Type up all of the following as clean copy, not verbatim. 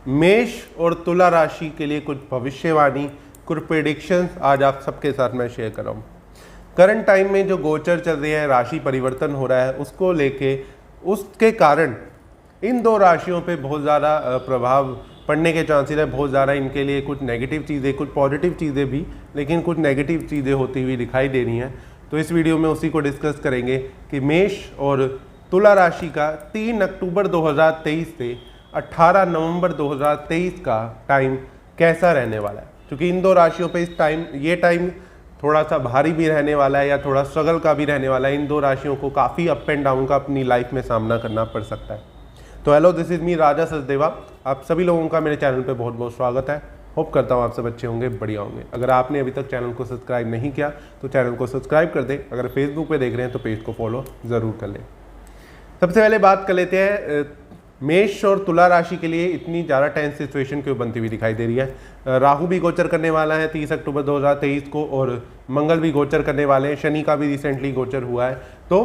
मेष और तुला राशि के लिए कुछ भविष्यवाणी, कुछ प्रेडिक्शंस आज आप सबके साथ मैं शेयर कर रहा हूँ। करंट टाइम में जो गोचर चल रही है, राशि परिवर्तन हो रहा है, उसको लेके उसके कारण इन दो राशियों पे बहुत ज़्यादा प्रभाव पड़ने के चांसेस है। बहुत ज़्यादा इनके लिए कुछ नेगेटिव चीज़ें, कुछ पॉजिटिव चीज़ें भी, लेकिन कुछ नेगेटिव चीज़ें होती हुई दिखाई दे रही हैं। तो इस वीडियो में उसी को डिस्कस करेंगे कि मेष और तुला राशि का 3 अक्टूबर 2023 से 18 नवंबर 2023 का टाइम कैसा रहने वाला है। क्योंकि इन दो राशियों पे ये टाइम थोड़ा सा भारी भी रहने वाला है या थोड़ा स्ट्रगल का भी रहने वाला है। इन दो राशियों को काफ़ी अप एंड डाउन का अपनी लाइफ में सामना करना पड़ सकता है। तो हेलो, दिस इज़ मी राजा सचदेवा। आप सभी लोगों का मेरे चैनल पे बहुत बहुत स्वागत है। होप करता हूँ आप सब अच्छे होंगे, बढ़िया होंगे। अगर आपने अभी तक चैनल को सब्सक्राइब नहीं किया तो चैनल को सब्सक्राइब कर दें। अगर फेसबुक पे देख रहे हैं तो पेज को फॉलो ज़रूर कर लें। सबसे पहले बात कर लेते हैं, मेष और तुला राशि के लिए इतनी ज़्यादा टेंस सिचुएशन क्यों बनती हुई दिखाई दे रही है। राहु भी गोचर करने वाला है 30 अक्टूबर 2023 को और मंगल भी गोचर करने वाले हैं। शनि का भी रिसेंटली गोचर हुआ है। तो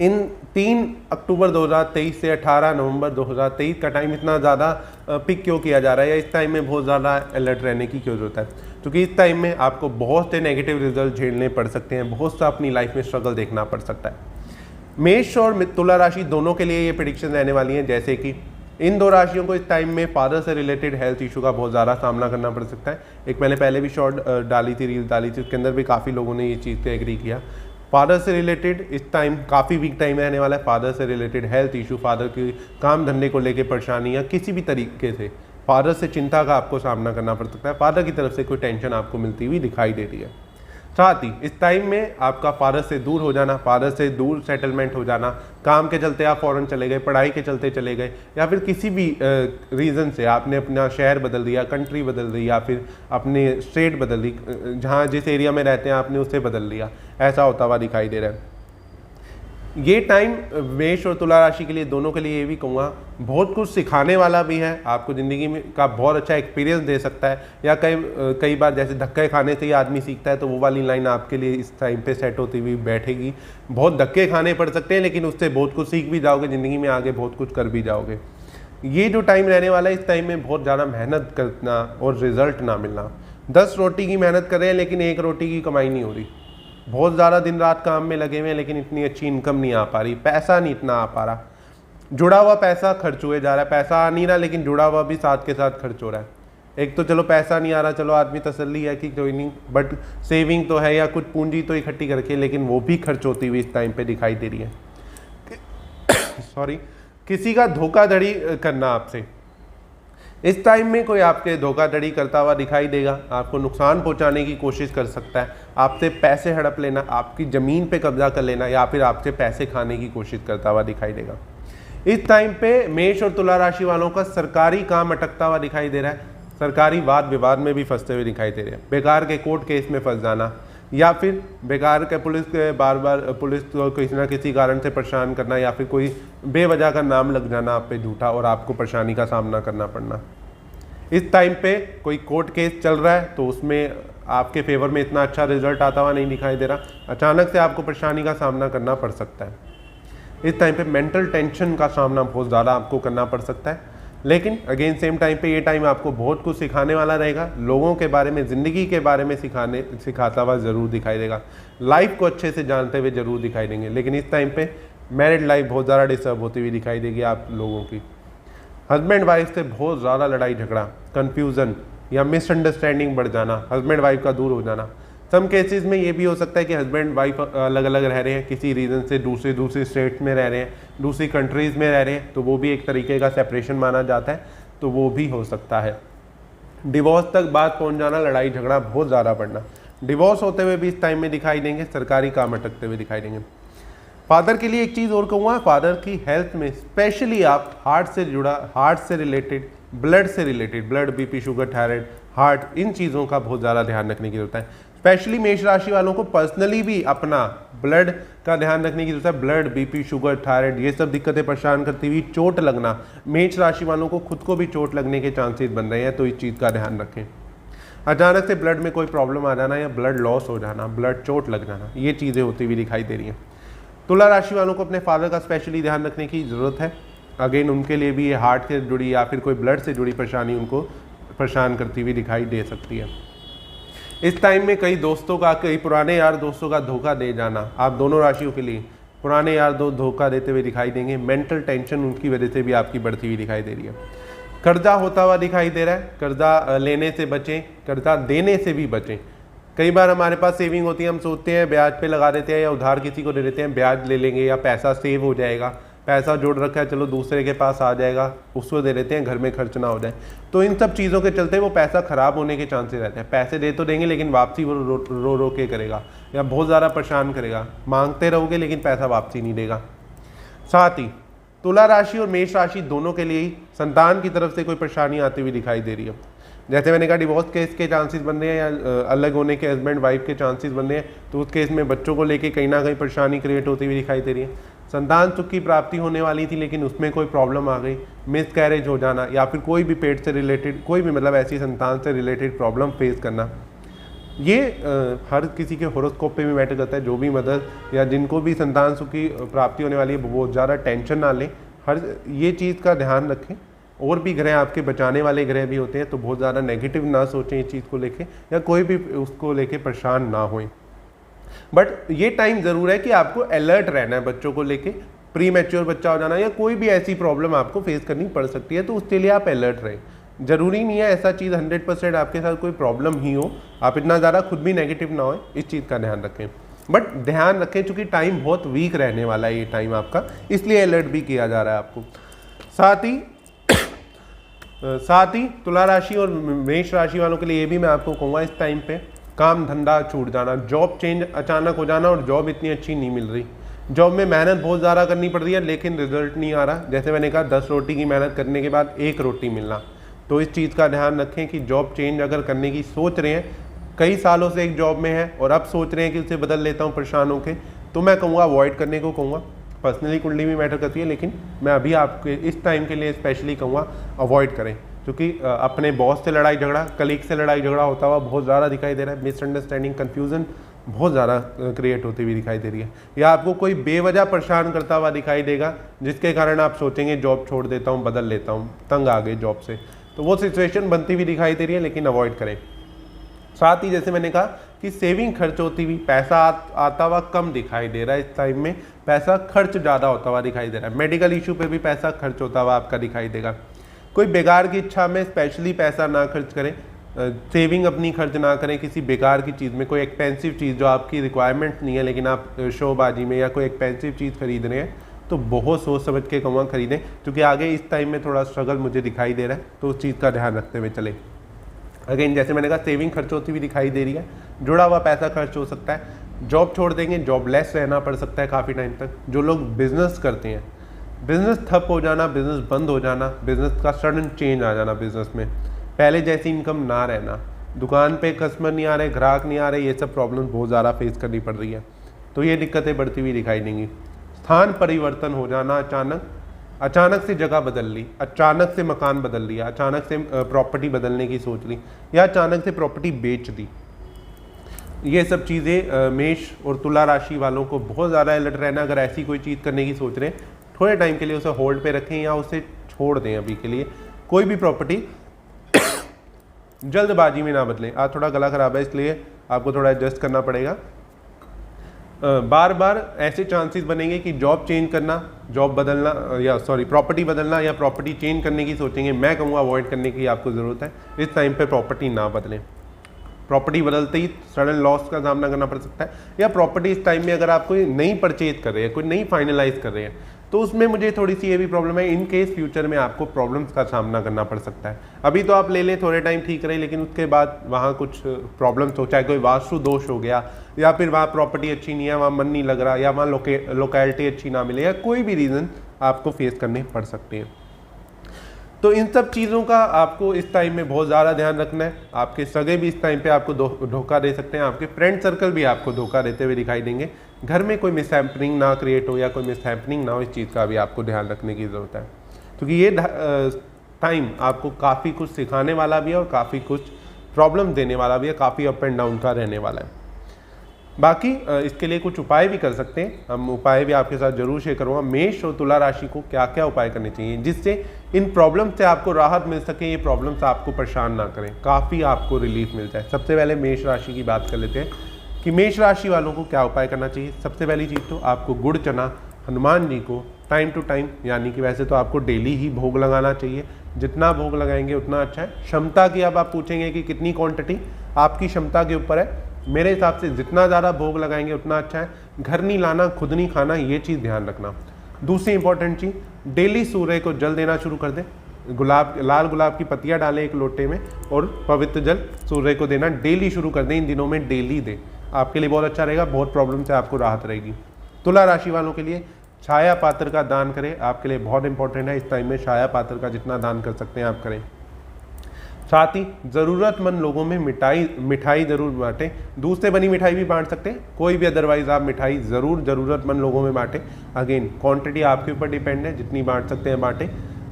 इन 3 अक्टूबर 2023 से 18 नवंबर 2023 का टाइम इतना ज़्यादा पिक क्यों किया जा रहा है या इस टाइम में बहुत ज़्यादा अलर्ट रहने की क्यों जरूरत है। क्योंकि इस टाइम में आपको बहुत से नेगेटिव रिजल्ट झेलने पड़ सकते हैं, बहुत सा अपनी लाइफ में स्ट्रगल देखना पड़ सकता है। मेष और तुला राशि दोनों के लिए ये प्रेडिक्शन रहने वाली हैं, जैसे कि इन दो राशियों को इस टाइम में फादर से रिलेटेड हेल्थ इशू का बहुत ज़्यादा सामना करना पड़ सकता है। एक मैंने पहले भी शॉर्ट डाली थी, रील डाली थी, उसके अंदर भी काफ़ी लोगों ने ये चीज़ पे एग्री किया। फादर से रिलेटेड इस टाइम काफ़ी वीक टाइम रहने वाला है। फादर से रिलेटेड हेल्थ इशू, फादर की काम धंधे को लेकर परेशानी या किसी भी तरीके से फादर से चिंता का आपको सामना करना पड़ सकता है। फादर की तरफ से कोई टेंशन आपको मिलती हुई दिखाई दे रही है। साथ ही इस टाइम में आपका फादर से दूर हो जाना, फादर से दूर सेटलमेंट हो जाना, काम के चलते आप फॉरेन चले गए, पढ़ाई के चलते चले गए, या फिर किसी भी रीज़न से आपने अपना शहर बदल दिया, कंट्री बदल दी, या फिर अपने स्टेट बदल दी, जहाँ जिस एरिया में रहते हैं आपने उसे बदल लिया, ऐसा होता हुआ दिखाई दे रहा है। ये टाइम मेष और तुला राशि के लिए, दोनों के लिए ये भी कहूँगा बहुत कुछ सिखाने वाला भी है। आपको ज़िंदगी में का बहुत अच्छा एक्सपीरियंस दे सकता है। या कई बार जैसे धक्के खाने से ही आदमी सीखता है, तो वो वाली लाइन आपके लिए इस टाइम पे सेट होती हुई बैठेगी। बहुत धक्के खाने पड़ सकते हैं, लेकिन उससे बहुत कुछ सीख भी जाओगे, ज़िंदगी में आगे बहुत कुछ कर भी जाओगे। ये जो टाइम रहने वाला है, इस टाइम में बहुत ज़्यादा मेहनत करना और रिजल्ट ना मिलना। 10 रोटी की मेहनत कर रहे हैं लेकिन 1 रोटी की कमाई नहीं हो रही। बहुत ज़्यादा दिन रात काम में लगे हुए हैं लेकिन इतनी अच्छी इनकम नहीं आ पा रही, पैसा नहीं इतना आ पा रहा। जुड़ा हुआ पैसा खर्च हुए जा रहा है, पैसा आ नहीं रहा लेकिन जुड़ा हुआ भी साथ के साथ खर्च हो रहा है। एक तो चलो पैसा नहीं आ रहा, चलो आदमी तसल्ली है कि कोई नहीं, बट सेविंग तो है या कुछ पूंजी तो इकट्ठी करके, लेकिन वो भी खर्च होती हुई इस टाइम पे दिखाई दे रही है। सॉरी, किसी का धोखाधड़ी करना आपसे, इस टाइम में कोई आपके धोखाधड़ी करता हुआ दिखाई देगा, आपको नुकसान पहुंचाने की कोशिश कर सकता है, आपसे पैसे हड़प लेना, आपकी ज़मीन पे कब्जा कर लेना, या फिर आपसे पैसे खाने की कोशिश करता हुआ दिखाई देगा। इस टाइम पे मेष और तुला राशि वालों का सरकारी काम अटकता हुआ दिखाई दे रहा है। सरकारी वाद विवाद में भी फंसते हुए दिखाई दे रहे हैं। बेकार के कोर्ट केस में फंस जाना, या फिर बेकार के पुलिस के बार पुलिस को किसी ना किसी कारण से परेशान करना, या फिर कोई बेवजह का नाम लग जाना आप पे झूठा और आपको परेशानी का सामना करना पड़ना। इस टाइम पे कोई कोर्ट केस चल रहा है तो उसमें आपके फेवर में इतना अच्छा रिजल्ट आता हुआ नहीं दिखाई दे रहा, अचानक से आपको परेशानी का सामना करना पड़ सकता है। इस टाइम पे मेंटल टेंशन का सामना बहुत ज़्यादा आपको करना पड़ सकता है। लेकिन अगेन सेम टाइम पे ये टाइम आपको बहुत कुछ सिखाने वाला रहेगा। लोगों के बारे में, ज़िंदगी के बारे में सिखाता हुआ ज़रूर दिखाई देगा। लाइफ को अच्छे से जानते हुए ज़रूर दिखाई देंगे। लेकिन इस टाइम पे मैरिड लाइफ बहुत ज़्यादा डिस्टर्ब होती हुई दिखाई देगी आप लोगों की। हस्बैंड वाइफ से बहुत ज़्यादा लड़ाई झगड़ा, कन्फ्यूज़न या मिसअंडरस्टैंडिंग बढ़ जाना, हस्बैंड वाइफ का दूर हो जाना। सम केसेस में ये भी हो सकता है कि हस्बैंड वाइफ अलग अलग रह रहे हैं, किसी रीज़न से दूसरी स्टेट्स में रह रहे हैं, दूसरी कंट्रीज़ में रह रहे हैं, तो वो भी एक तरीके का सेपरेशन माना जाता है, तो वो भी हो सकता है। डिवोर्स तक बात पहुंच जाना, लड़ाई झगड़ा बहुत ज़्यादा बढ़ना, डिवोर्स होते हुए भी इस टाइम में दिखाई देंगे। सरकारी काम अटकते हुए दिखाई देंगे। फादर के लिए एक चीज़ और कहूँगा, फादर की हेल्थ में स्पेशली आप हार्ट से जुड़ा, हार्ट से रिलेटेड, ब्लड से related, blood, BP, sugar, thyroid, heart, इन चीज़ों का बहुत ज़्यादा ध्यान रखने की जरूरत है। स्पेशली मेष राशि वालों को पर्सनली भी अपना ब्लड का ध्यान रखने की जरूरत है। ब्लड, बीपी, शुगर, थायराइड, ये सब दिक्कतें परेशान करती हुई चोट लगना, मेष राशि वालों को खुद को भी चोट लगने के चांसेस बन रहे हैं, तो इस चीज़ का ध्यान रखें। अचानक से ब्लड में कोई प्रॉब्लम आ जाना या ब्लड लॉस हो जाना, ब्लड चोट लग जाना, ये चीज़ें होती हुई दिखाई दे रही हैं। तुला राशि वालों को अपने फादर का स्पेशली ध्यान रखने की ज़रूरत है। अगेन उनके लिए भी ये हार्ट से जुड़ी या फिर कोई ब्लड से जुड़ी परेशानी उनको परेशान करती हुई दिखाई दे सकती है। इस टाइम में कई दोस्तों का, कई पुराने यार दोस्तों का धोखा दे जाना आप दोनों राशियों के लिए, पुराने यार दोस्त धोखा देते हुए दिखाई देंगे। मेंटल टेंशन उनकी वजह से भी आपकी बढ़ती हुई दिखाई दे रही है। कर्जा होता हुआ दिखाई दे रहा है, कर्जा लेने से बचें, कर्जा देने से भी बचें। कई बार हमारे पास सेविंग होती है, हम सोचते हैं ब्याज पे लगा देते हैं या उधार किसी को दे देते हैं, ब्याज ले लेंगे या पैसा सेव हो जाएगा, पैसा जोड़ रखा है चलो दूसरे के पास आ जाएगा, उसको दे देते हैं, घर में खर्च ना हो जाए। तो इन सब चीज़ों के चलते वो पैसा खराब होने के चांसेस रहते हैं। पैसे दे तो देंगे लेकिन वापसी वो रो रो के करेगा या बहुत ज़्यादा परेशान करेगा। मांगते रहोगे लेकिन पैसा वापसी नहीं देगा। साथ ही तुला राशि और मेष राशि दोनों के लिए ही संतान की तरफ से कोई परेशानी आती हुई दिखाई दे रही है। जैसे मैंने कहा डिवोर्स केस के चांसेस बन रहे हैं या अलग होने के हस्बैंड वाइफ के चांसेस बन रहे हैं, तो उस केस में बच्चों को लेके कहीं ना कहीं परेशानी क्रिएट होती हुई दिखाई दे रही है। संतान सुख की प्राप्ति होने वाली थी लेकिन उसमें कोई प्रॉब्लम आ गई, मिस कैरेज हो जाना या फिर कोई भी पेट से रिलेटेड कोई भी मतलब ऐसी संतान से रिलेटेड प्रॉब्लम फेस करना, ये हर किसी के होरोस्कोप पे भी मैटर करता है। जो भी मदर या जिनको भी संतान सुख की प्राप्ति होने वाली है वो ज़्यादा टेंशन ना लें, हर ये चीज़ का ध्यान रखें। और भी ग्रह आपके बचाने वाले ग्रह भी होते हैं, तो बहुत ज़्यादा नेगेटिव ना सोचें इस चीज़ को लेके या कोई भी उसको लेके परेशान ना होएं। बट ये टाइम ज़रूर है कि आपको अलर्ट रहना है बच्चों को लेके। प्री मैच्योर बच्चा हो जाना या कोई भी ऐसी प्रॉब्लम आपको फेस करनी पड़ सकती है, तो उसके लिए आप अलर्ट रहें। जरूरी नहीं है ऐसा चीज़ 100% आपके साथ कोई प्रॉब्लम ही हो, आप इतना ज़्यादा खुद भी नेगेटिव ना हो, इस चीज़ का ध्यान रखें। बट ध्यान रखें चूँकि टाइम बहुत वीक रहने वाला है ये टाइम आपका, इसलिए अलर्ट भी किया जा रहा है आपको। साथ ही तुला राशि और मेष राशि वालों के लिए ये भी मैं आपको कहूँगा इस टाइम पे काम धंधा छूट जाना, जॉब चेंज अचानक हो जाना और जॉब इतनी अच्छी नहीं मिल रही। जॉब में मेहनत बहुत ज़्यादा करनी पड़ रही है लेकिन रिजल्ट नहीं आ रहा। जैसे मैंने कहा 10 रोटी की मेहनत करने के बाद 1 रोटी मिलना, तो इस चीज़ का ध्यान रखें कि जॉब चेंज अगर करने की सोच रहे हैं, कई सालों से एक जॉब में है और अब सोच रहे हैं कि उसे बदल लेता हूँ परेशान होकर, तो मैं कहूँगा अवॉइड करने को कहूँगा। पर्सनली कुंडली भी मैटर करती है लेकिन मैं अभी आपके इस टाइम के लिए स्पेशली कहूँगा अवॉइड करें, क्योंकि अपने बॉस से लड़ाई झगड़ा, कलीग से लड़ाई झगड़ा होता हुआ बहुत ज़्यादा दिखाई दे रहा है। मिसअंडरस्टैंडिंग, कन्फ्यूज़न बहुत ज़्यादा क्रिएट होती हुई दिखाई दे रही है, या आपको कोई बेवजह परेशान करता हुआ दिखाई देगा जिसके कारण आप सोचेंगे जॉब छोड़ देता हूँ, बदल लेता हूँ, तंग आ गए जॉब से। तो वो सिचुएशन बनती हुई दिखाई दे रही है लेकिन अवॉइड करें। साथ ही जैसे मैंने कहा कि सेविंग खर्च होती हुई, पैसा आता हुआ कम दिखाई दे रहा है इस टाइम में, पैसा खर्च ज़्यादा होता हुआ दिखाई दे रहा है। मेडिकल इशू पे भी पैसा खर्च होता हुआ आपका दिखाई देगा। कोई बेकार की इच्छा में स्पेशली पैसा ना खर्च करें, सेविंग अपनी खर्च ना करें किसी बेकार की चीज़ में। कोई एक्सपेंसिव चीज़ जो आपकी रिक्वायरमेंट नहीं है लेकिन आप शोबाजी में या कोई एक्सपेंसिव चीज़ खरीद रहे हैं, तो बहुत सोच समझ के कहूँगा खरीदें, क्योंकि आगे इस टाइम में थोड़ा स्ट्रगल मुझे दिखाई दे रहा है, तो उस चीज़ का ध्यान रखते हुए चले। अगेन जैसे मैंने कहा सेविंग खर्च होती हुई दिखाई दे रही है, जुड़ा हुआ पैसा खर्च हो सकता है। जॉब छोड़ देंगे, जॉबलेस रहना पड़ सकता है काफ़ी टाइम तक। जो लोग बिजनेस करते हैं, बिजनेस ठप हो जाना, बिजनेस बंद हो जाना, बिजनेस का सडन चेंज आ जाना, बिजनेस में पहले जैसी इनकम ना रहना, दुकान पे कस्टमर नहीं आ रहे, ग्राहक नहीं आ रहे, ये सब प्रॉब्लम बहुत ज़्यादा फेस करनी पड़ रही है, तो ये दिक्कतें बढ़ती हुई दिखाई देंगी। स्थान परिवर्तन हो जाना, अचानक से जगह बदल ली, अचानक से मकान बदल लिया, अचानक से प्रॉपर्टी बदलने की सोच ली या अचानक से प्रॉपर्टी बेच दी, ये सब चीज़ें मेष और तुला राशि वालों को बहुत ज़्यादा अलर्ट रहना। अगर ऐसी कोई चीज़ करने की सोच रहे हैं, थोड़े टाइम के लिए उसे होल्ड पे रखें या उसे छोड़ दें अभी के लिए। कोई भी प्रॉपर्टी जल्दबाजी में ना बदलें। आज थोड़ा गला खराब है इसलिए आपको थोड़ा एडजस्ट करना पड़ेगा। बार बार ऐसे चांसेस बनेंगे कि जॉब चेंज करना, जॉब बदलना या प्रॉपर्टी बदलना या प्रॉपर्टी चेंज करने की सोचेंगे। मैं कहूँगा अवॉइड करने की आपको ज़रूरत है, इस टाइम पे प्रॉपर्टी ना बदलें। प्रॉपर्टी बदलते ही सडन लॉस का सामना करना पड़ सकता है, या प्रॉपर्टी इस टाइम में अगर आप कोई नई परचेज कर रहे हैं, कोई नई फाइनलाइज कर रहे हैं, तो उसमें मुझे थोड़ी सी ये भी प्रॉब्लम है, इन केस फ्यूचर में आपको प्रॉब्लम्स का सामना करना पड़ सकता है। अभी तो आप ले लें, थोड़े टाइम ठीक रहे, लेकिन उसके बाद वहाँ कुछ प्रॉब्लम्स हो, चाहे कोई वास्तु दोष हो गया या फिर वहाँ प्रॉपर्टी अच्छी नहीं है, वहाँ मन नहीं लग रहा, या वहाँ लोकेलिटी अच्छी ना मिले, या कोई भी रीज़न आपको फेस करने पड़ सकते हैं। तो इन सब चीज़ों का आपको इस टाइम में बहुत ज़्यादा ध्यान रखना है। आपके सगे भी इस टाइम पे आपको धोखा दे सकते हैं, आपके फ्रेंड सर्कल भी आपको धोखा देते हुए दिखाई देंगे। घर में कोई मिसहैपनिंग ना क्रिएट हो या कोई मिसहैपनिंग ना हो, इस चीज़ का भी आपको ध्यान रखने की ज़रूरत है, क्योंकि ये टाइम आपको काफ़ी कुछ सिखाने वाला भी है और काफ़ी कुछ प्रॉब्लम देने वाला भी है, काफ़ी अप एंड डाउन का रहने वाला है। बाकी इसके लिए कुछ उपाय भी कर सकते हैं, हम उपाय भी आपके साथ जरूर शेयर करूँगा। मेष और तुला राशि को क्या क्या उपाय करने चाहिए जिससे इन प्रॉब्लम से आपको राहत मिल सके, ये प्रॉब्लम्स आपको परेशान ना करें, काफ़ी आपको रिलीफ मिल जाए। सबसे पहले मेष राशि की बात कर लेते हैं कि मेष राशि वालों को क्या उपाय करना चाहिए। सबसे पहली चीज़ तो आपको गुड़ चना हनुमान जी को टाइम टू टाइम, यानी कि वैसे तो आपको डेली ही भोग लगाना चाहिए, जितना भोग लगाएंगे उतना अच्छा है। क्षमता की अब आप पूछेंगे कि कितनी क्वांटिटी, आपकी क्षमता के ऊपर है। मेरे हिसाब से जितना ज़्यादा भोग लगाएंगे उतना अच्छा है। घर नहीं लाना, खुद नहीं खाना, ये चीज़ ध्यान रखना। दूसरी इंपॉर्टेंट चीज़, डेली सूर्य को जल देना शुरू कर दें। लाल गुलाब की पत्तियां डालें एक लोटे में और पवित्र जल सूर्य को देना डेली शुरू कर दें। इन दिनों में डेली दें, आपके लिए बहुत अच्छा रहेगा, बहुत प्रॉब्लम से आपको राहत रहेगी। तुला राशि वालों के लिए छाया पात्र का दान करें, आपके लिए बहुत इंपॉर्टेंट है। इस टाइम में छाया पात्र का जितना दान कर सकते हैं आप करें। साथ ही ज़रूरतमंद लोगों में मिठाई ज़रूर बांटें। दूध से बनी मिठाई भी बांट सकते हैं, कोई भी अदरवाइज आप मिठाई ज़रूर ज़रूरतमंद लोगों में बांटें। अगेन क्वांटिटी आपके ऊपर डिपेंड है, जितनी बांट सकते हैं बांटें।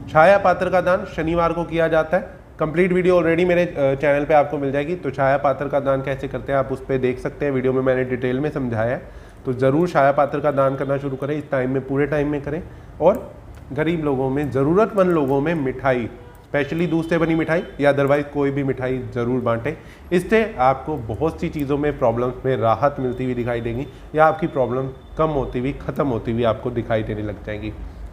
छाया पात्र का दान शनिवार को किया जाता है। कंप्लीट वीडियो ऑलरेडी मेरे चैनल पे आपको मिल जाएगी, तो छाया पात्र का दान कैसे करते हैं आप उस पर देख सकते हैं। वीडियो में मैंने डिटेल में समझाया है, तो ज़रूर छाया पात्र का दान करना शुरू करें। इस टाइम में, पूरे टाइम में करें। और गरीब लोगों में, ज़रूरतमंद लोगों में मिठाई, स्पेशली दूध से बनी मिठाई या अदरवाइज कोई भी मिठाई ज़रूर बांटें। इससे आपको बहुत सी चीज़ों में, प्रॉब्लम्स में राहत मिलती हुई दिखाई देगी, या आपकी प्रॉब्लम कम होती हुई, ख़त्म होती हुई आपको दिखाई देने लग जाएंगी।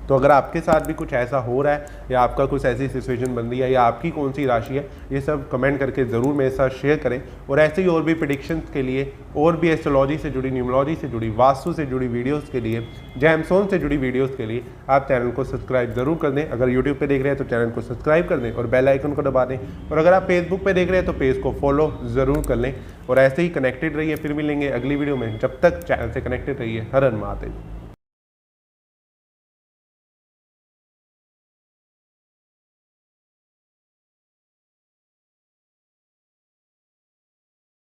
तो अगर आपके साथ भी कुछ ऐसा हो रहा है, या आपका कुछ ऐसी सिचुएशन बन रही है, या आपकी कौन सी राशि है, ये सब कमेंट करके ज़रूर मेरे साथ शेयर करें। और ऐसे ही और भी प्रेडिक्शंस के लिए, और भी एस्ट्रोलॉजी से जुड़ी, न्यूमरोलॉजी से जुड़ी, वास्तु से जुड़ी वीडियोस के लिए, जैमसोन से जुड़ी वीडियोस के लिए आप चैनल को सब्सक्राइब जरूर कर दें। अगर यूट्यूब पे देख रहे हैं तो चैनल को सब्सक्राइब कर दें और बेल आइकन को दबा दें। और अगर आप फेसबुक पे देख रहे हैं तो पेज को फॉलो ज़रूर कर लें। और ऐसे ही कनेक्टेड रहिए, फिर मिलेंगे अगली वीडियो में। जब तक चैनल से कनेक्टेड रहिए। हर हर महादेव।